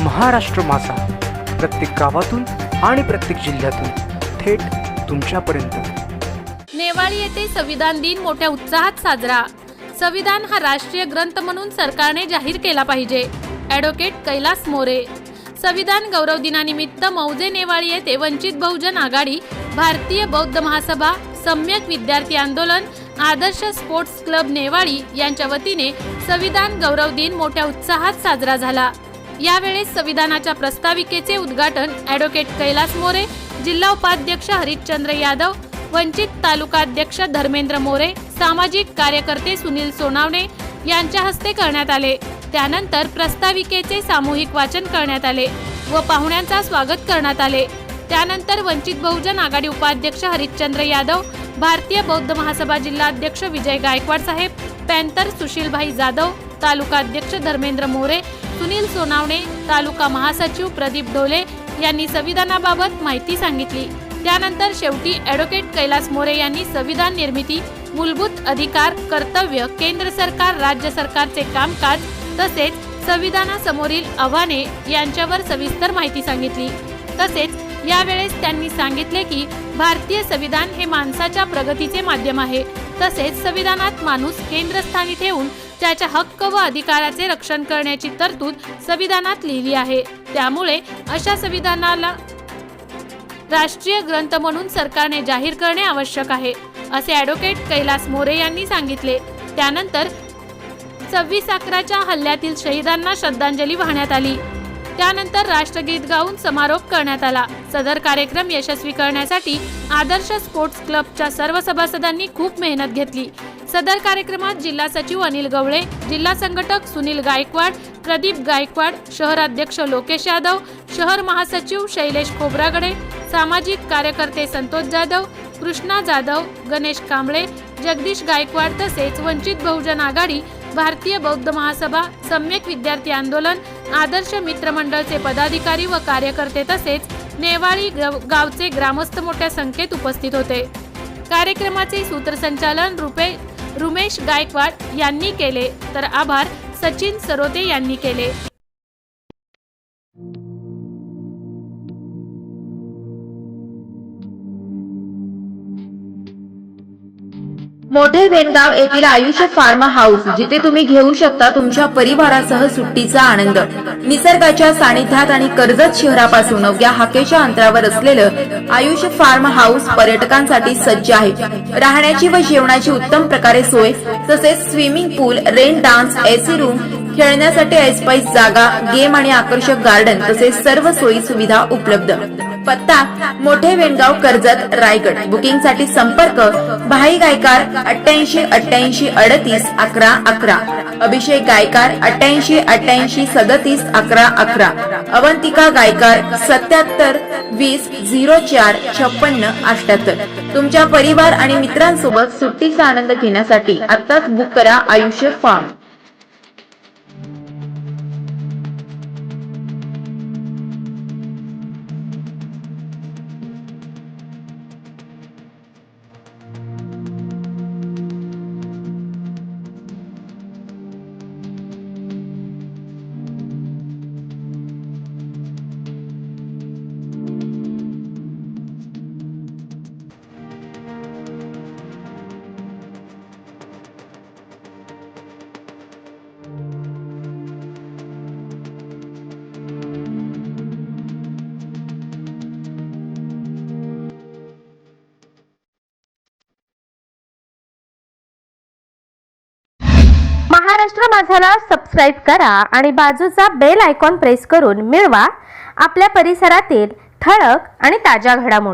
महाराष्ट्र माझा, प्रत्येक गावातून आणि प्रत्येक जिल्ह्यातून थेट तुमच्यापर्यंत। नेवाळी येथे संविधान दिन मोठ्या उत्साहात साजरा। संविधान हा राष्ट्रीय ग्रंथ म्हणून सरकारने जाहीर केला पाहिजे। ॲडव्होकेट कैलास मोरे। संविधान गौरव दिनानिमित्त मौजे नेवाळी येथे वंचित बहुजन आघाडी, भारतीय बौद्ध महासभा, सम्यक विद्यार्थी आंदोलन, आदर्श स्पोर्ट्स क्लब नेवाळी यांच्या वतीने संविधान गौरव दिन मोठ्या उत्साहात साजरा झाला। यावेळेस संविधानाच्या प्रस्ताविकेचे उद्घाटन ॲडव्होकेट कैलास मोरे, जिल्हा उपाध्यक्ष हरिश्चंद्र यादव, वंचित तालुका अध्यक्ष धर्मेंद्र मोरे, सामाजिक कार्यकर्ते सुनील सोनावणे यांच्या हस्ते करण्यात आले। त्यानंतर प्रस्ताविकेचे सामूहिक वाचन करण्यात आले व पाहुण्यांचा स्वागत करण्यात आले। त्यानंतर वंचित बहुजन आघाडी उपाध्यक्ष हरिश्चंद्र यादव, भारतीय बौद्ध महासभा जिल्हा अध्यक्ष विजय गायकवाड साहेब, पॅन्थर सुशीलभाई जाधव, तालुका अध्यक्ष धर्मेंद्र मोरे, सुनील सोनावणे, तालुका महासचिव प्रदीप ढोले यांनी संविधानाबाबत माहिती सांगितली। त्यानंतर शेवटी ॲडव्होकेट कैलास मोरे यांनी संविधान निर्मिती, मूलभूत अधिकार, कर्तव्य, केंद्र सरकार राज्य सरकारचे कामकाज तसेच संविधानासमोरील आव्हाने यांच्यावर सविस्तर माहिती सांगितली। तसेच यावेळेस त्यांनी सांगितले की भारतीय संविधान हे माणसाच्या प्रगतीचे माध्यम आहे। तसेच संविधानात माणूस केंद्रस्थानी ठेवून त्याच्या हक्क व अधिकाराचे रक्षण करण्याची तरतूद संविधानात लिहिली आहे। त्यामुळे अशा संविधानाला राष्ट्रीय ग्रंथ म्हणून सरकारने जाहीर करणे आवश्यक आहे, असे ॲडव्होकेट कैलास मोरे यांनी सांगितले। त्यानंतर 26/11च्या हल्ल्यातील शहीदांना श्रद्धांजली वाहण्यात आली। त्यानंतर राष्ट्रगीत गाऊन समारोप करण्यात आला। सदर कार्यक्रम यशस्वी करण्यासाठी आदर्श स्पोर्ट्स क्लबच्या सर्व सभासदांनी खूप मेहनत घेतली। सदर कार्यक्रमात जिल्हा सचिव अनिल गवळे, जिल्हा संघटक सुनील गायकवाड, प्रदीप गायकवाड, शहर अध्यक्ष लोकेश यादव, शहर महासचिव शैलेश खोब्रागडे, सामाजिक कार्यकर्ते संतोष जाधव, कृष्णा जाधव, गणेश कांबळे, जगदीश गायकवाड तसेच वंचित बहुजन आघाडी, भारतीय बौद्ध महासभा, सम्यक विद्यार्थी आंदोलन, आदर्श मित्र मंडळचे पदाधिकारी व कार्यकर्ते तसेच नेवाळी गावचे ग्रामस्थ मोठ्या संख्येत उपस्थित होते। कार्यक्रमाचे सूत्रसंचालन रुमेश गायकवाड यांनी केले तर आभार सचिन सरोते यांनी केले। मोठे वेणगाव येथील आयुष्य फार्म हाऊस, जिथे तुम्ही घेऊ शकता तुमच्या परिवारासह सुट्टीचा आनंद। निसर्गाच्या सानिध्यात आणि कर्जत शहरापासून अवघ्या हाकेच्या अंतरावर असलेलं आयुष्य फार्म हाऊस पर्यटकांसाठी सज्ज आहे। राहण्याची व जेवणाची उत्तम प्रकारे सोय, तसेच स्विमिंग पूल, रेन डान्स, एसी रूम, खेळण्यासाठी ऐसपैस जागा, गेम आणि आकर्षक गार्डन तसेच सर्व सोयी सुविधा उपलब्ध। पत्ता मोठे वेणगाव, कर्जत, रायगड। बुकिंग साठी संपर्क भाई गायकार 88 88 38 11 11, अभिषेक गायकार 88 88 37 11 11, अवंतिका गायकार 77 20 04 56 78। तुमच्या परिवार आणि मित्रांसोबत सुट्टीचा आनंद घेण्यासाठी आत्ताच बुक करा आयुष्य फार्म। महाराष्ट्र माझाला सबस्क्राइब करा आणि बाजूचा बेल आयकॉन प्रेस करून मिळवा आपल्या परिसरातील ठळक आणि ताज्या घडामोडी।